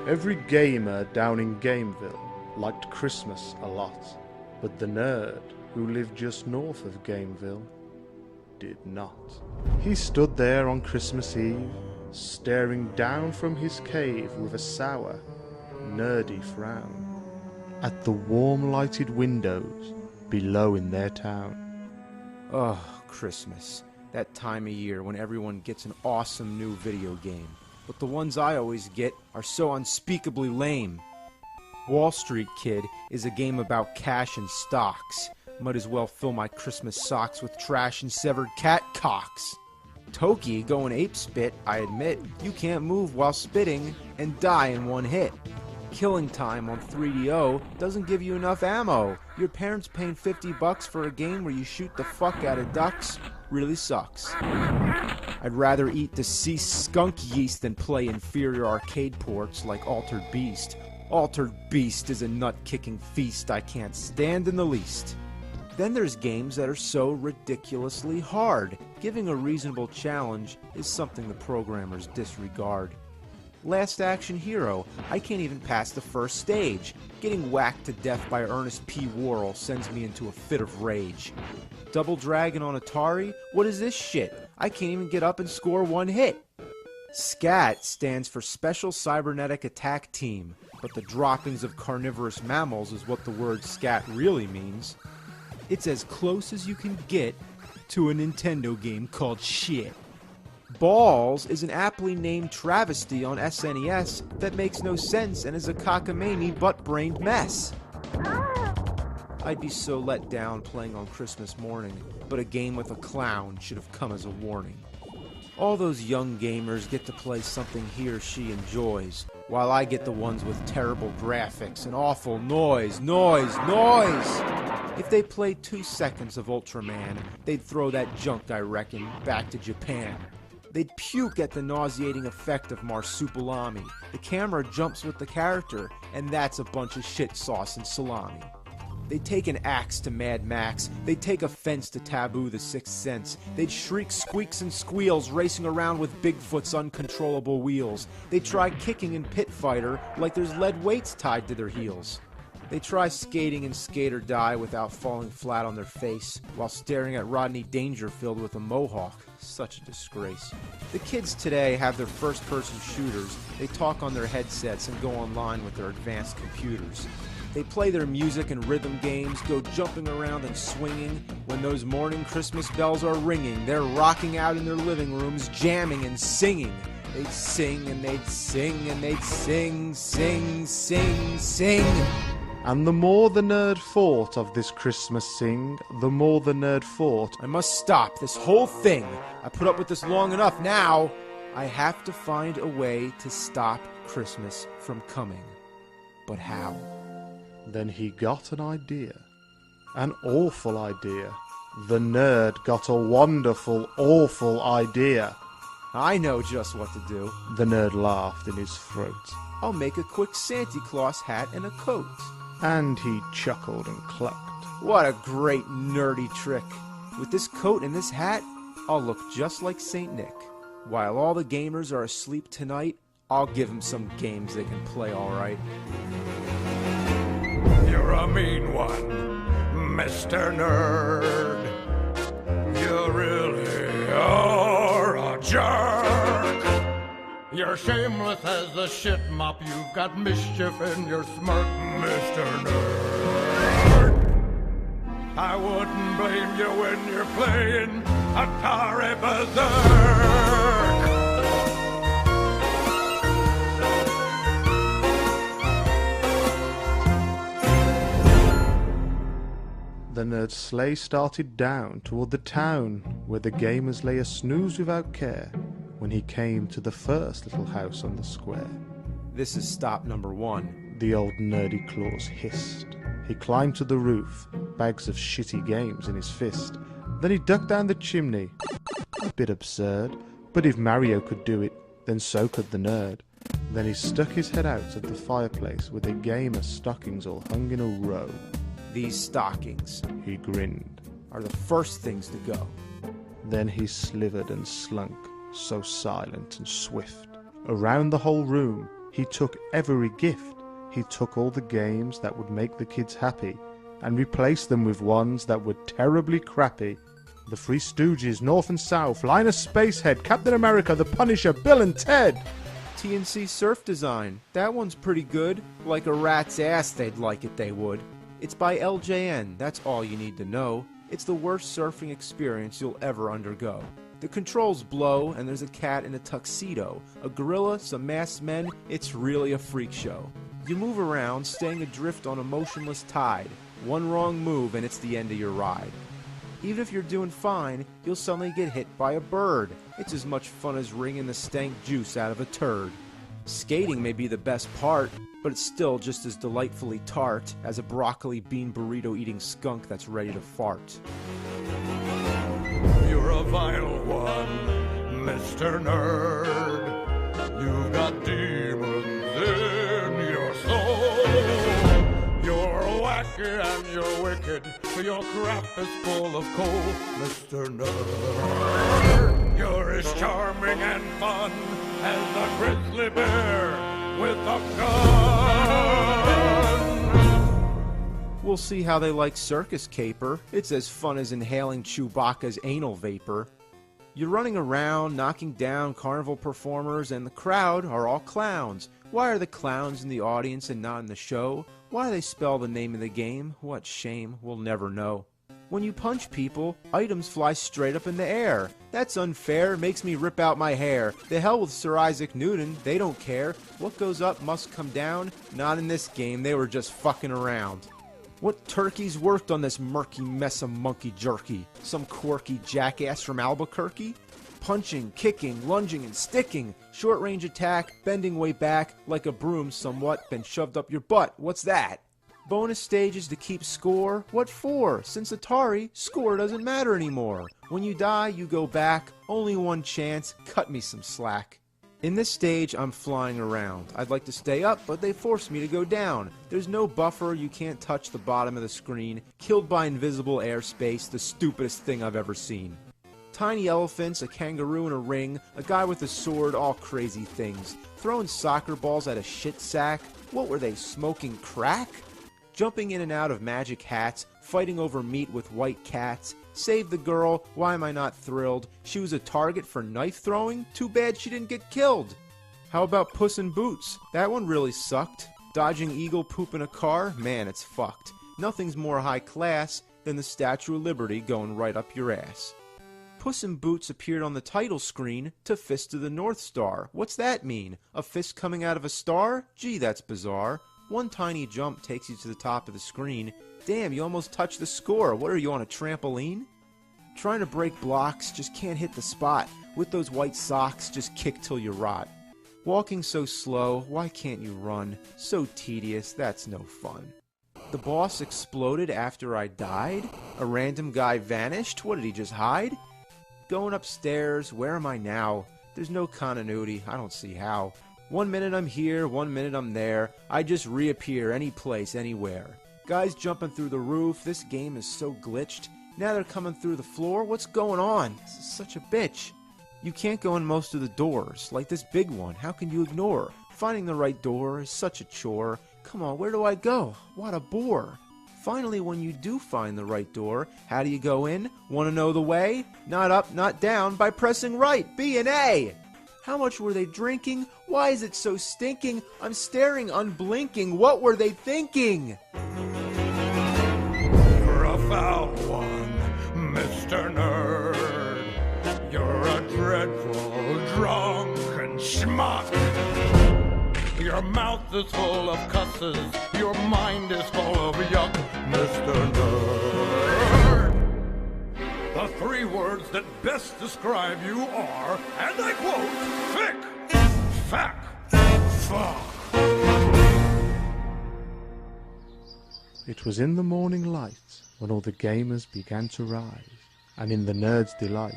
Every gamer down in Gameville liked Christmas a lot, but the nerd, who lived just north of Gameville, did not. He stood there on Christmas Eve, staring down from his cave with a sour, nerdy frown at the warm lighted windows below in their town. Oh, Christmas. That time of year when everyone gets an awesome new video game. But the ones I always get are so unspeakably lame. Wall Street Kid is a game about cash and stocks. Might as well fill my Christmas socks with trash and severed cat cocks. Toki going ape spit, I admit. You can't move while spitting and die in one hit. Killing Time on 3DO doesn't give you enough ammo. Your parents paying $50 for a game where you shoot the fuck out of ducks really sucks. I'd rather eat deceased skunk yeast than play inferior arcade ports like Altered Beast. Altered Beast is a nut-kicking feast I can't stand in the least. Then there's games that are so ridiculously hard. Giving a reasonable challenge is something the programmers disregard. Last Action Hero, I can't even pass the first stage. Getting whacked to death by Ernest P. Worrell sends me into a fit of rage. Double Dragon on Atari? What is this shit? I can't even get up and score one hit. SCAT stands for Special Cybernetic Attack Team, but the droppings of carnivorous mammals is what the word scat really means. It's as close as you can get to a Nintendo game called shit. Balls is an aptly named travesty on SNES that makes no sense and is a cockamamie butt-brained mess. I'd be so let down playing on Christmas morning, but a game with a clown should have come as a warning. All those young gamers get to play something he or she enjoys, while I get the ones with terrible graphics and awful noise. If they played 2 seconds of Ultraman, they'd throw that junk, I reckon, back to Japan. They'd puke at the nauseating effect of Marsupilami. The camera jumps with the character, and that's a bunch of shit sauce and salami. They'd take an axe to Mad Max. They'd take offense to Taboo the Sixth Sense. They'd shriek squeaks and squeals, racing around with Bigfoot's uncontrollable wheels. They'd try kicking in Pit Fighter like there's lead weights tied to their heels. They try skating in Skate or Die without falling flat on their face, while staring at Rodney Dangerfield with a mohawk. Such a disgrace. The kids today have their first-person shooters. They talk on their headsets and go online with their advanced computers. They play their music and rhythm games, go jumping around and swinging. When those morning Christmas bells are ringing, they're rocking out in their living rooms, jamming and singing. They'd sing and they'd sing and they'd sing. And the more the nerd thought of this Christmas sing, the more the nerd thought, I must stop this whole thing. I put up with this long enough now. I have to find a way to stop Christmas from coming. But how? Then he got an idea. An awful idea. The nerd got a wonderful, awful idea. I know just what to do. The nerd laughed in his throat. I'll make a quick Santa Claus hat and a coat. And he chuckled and clucked. What a great nerdy trick. With this coat and this hat, I'll look just like Saint Nick. While all the gamers are asleep tonight, I'll give them some games they can play alright. You're a mean one, Mr. Nerd. You really are a jerk. You're shameless as a shit mop. You've got mischief in your smirk, Mr. Nerd. I wouldn't blame you when you're playing Atari Berserk. The nerd's sleigh started down toward the town, where the gamers lay a snooze without care, when he came to the first little house on the square. This is stop number 1. The old nerdy Claus hissed. He climbed to the roof, bags of shitty games in his fist. Then he ducked down the chimney. A bit absurd, but if Mario could do it, then so could the nerd. Then he stuck his head out of the fireplace with the gamer's stockings all hung in a row. These stockings, he grinned, are the first things to go. Then he slithered and slunk, so silent and swift. Around the whole room He took every gift. He took all the games that would make the kids happy and replaced them with ones that were terribly crappy. The Three Stooges, North and South, Linus Spacehead, Captain America, The Punisher, Bill and Ted. TNC Surf Design. That one's pretty good. Like a rat's ass they'd like it, they would. It's by LJN, that's all you need to know. It's the worst surfing experience you'll ever undergo. The controls blow, and there's a cat in a tuxedo, a gorilla, some masked men. It's really a freak show. You move around, staying adrift on a motionless tide. One wrong move and it's the end of your ride. Even if you're doing fine, you'll suddenly get hit by a bird. It's as much fun as wringing the stank juice out of a turd. Skating may be the best part, but it's still just as delightfully tart as a broccoli bean burrito eating skunk that's ready to fart. You're a vile one, Mr. Nerd. You've got demons in your soul. You're wacky and you're wicked. Your crap is full of coal, Mr. Nerd. You're as charming and fun as a grizzly bear with a gun. We'll see how they like circus caper. It's as fun as inhaling Chewbacca's anal vapor. You're running around, knocking down carnival performers, and the crowd are all clowns. Why are the clowns in the audience and not in the show? Why they spell the name of the game? What shame, we'll never know. When you punch people, items fly straight up in the air. That's unfair, makes me rip out my hair. The hell with Sir Isaac Newton, they don't care. What goes up must come down. Not in this game, they were just fucking around. What turkeys worked on this murky mess of monkey jerky? Some quirky jackass from Albuquerque? Punching, kicking, lunging, and sticking. Short-range attack, bending way back, like a broom somewhat, been shoved up your butt. What's that? Bonus stages to keep score? What for? Since Atari, score doesn't matter anymore. When you die, you go back. Only one chance. Cut me some slack. In this stage, I'm flying around. I'd like to stay up, but they force me to go down. There's no buffer, you can't touch the bottom of the screen. Killed by invisible airspace, the stupidest thing I've ever seen. Tiny elephants, a kangaroo in a ring, a guy with a sword, all crazy things. Throwing soccer balls at a shit sack. What were they, smoking crack? Jumping in and out of magic hats, fighting over meat with white cats. Save the girl, why am I not thrilled? She was a target for knife throwing? Too bad she didn't get killed. How about Puss in Boots? That one really sucked. Dodging eagle poop in a car? Man, it's fucked. Nothing's more high class than the Statue of Liberty going right up your ass. Puss in Boots appeared on the title screen to Fist of the North Star. What's that mean? A fist coming out of a star? Gee, that's bizarre. One tiny jump takes you to the top of the screen. Damn, you almost touched the score. What are you, on a trampoline? Trying to break blocks, just can't hit the spot. With those white socks, just kick till you rot. Walking so slow, why can't you run? So tedious, that's no fun. The boss exploded after I died? A random guy vanished? What, did he just hide? Going upstairs, where am I now? There's no continuity, I don't see how. 1 minute I'm here, 1 minute I'm there. I just reappear any place, anywhere. Guys jumping through the roof, this game is so glitched. Now they're coming through the floor, what's going on? This is such a bitch. You can't go in most of the doors, like this big one, how can you ignore? Finding the right door is such a chore. Come on, where do I go? What a bore. Finally, when you do find the right door, how do you go in? Want to know the way? Not up, not down, by pressing right, B and A. How much were they drinking? Why is it so stinking? I'm staring unblinking. What were they thinking? You're a foul one, Mr. Nerd. You're a dreadful, drunken schmuck. Your mouth is full of cusses. Your mind is full of yuck, Mr. Nerd. The three words that best describe you are, and I quote, thick, fack, fuck. It was in the morning light when all the gamers began to rise, and in the nerds' delight,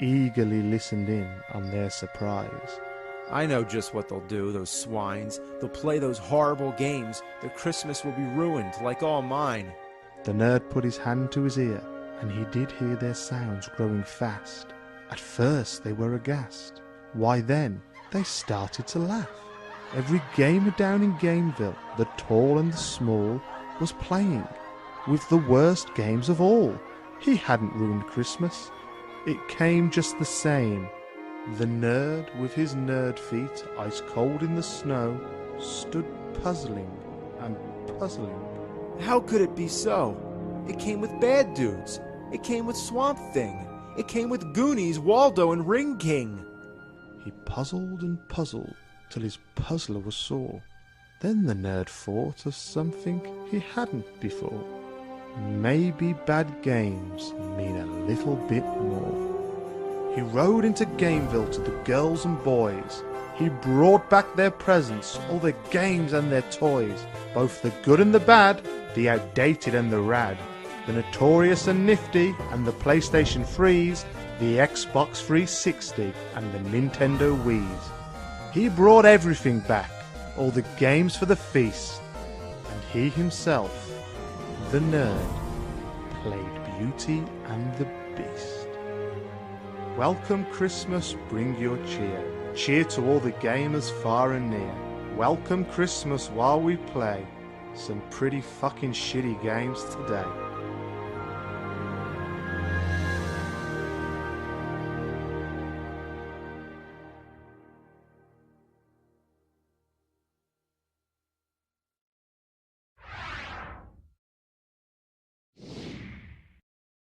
eagerly listened in on their surprise. I know just what they'll do, those swines. They'll play those horrible games. Their Christmas will be ruined, like all mine. The nerd put his hand to his ear, and he did hear their sounds growing fast. At first they were aghast. Why then, they started to laugh. Every gamer down in Gameville, the tall and the small, was playing with the worst games of all. He hadn't ruined Christmas. It came just the same. The nerd, with his nerd feet ice cold in the snow, stood puzzling and puzzling. How could it be so? It came with bad dudes. It came with Swamp Thing. It came with Goonies, Waldo, and Ring King. He puzzled and puzzled till his puzzler was sore. Then the nerd thought of something he hadn't before. Maybe bad games mean a little bit more. He rode into Gameville to the girls and boys. He brought back their presents, all their games and their toys, both the good and the bad, the outdated and the rad, the notorious and nifty, and the PlayStation 3s, the Xbox 360, and the Nintendo Wiis. He brought everything back, all the games for the feast, and he himself, the nerd, played Beauty and the Beast. Welcome Christmas, bring your cheer. Cheer to all the gamers far and near. Welcome Christmas while we play some pretty fucking shitty games today.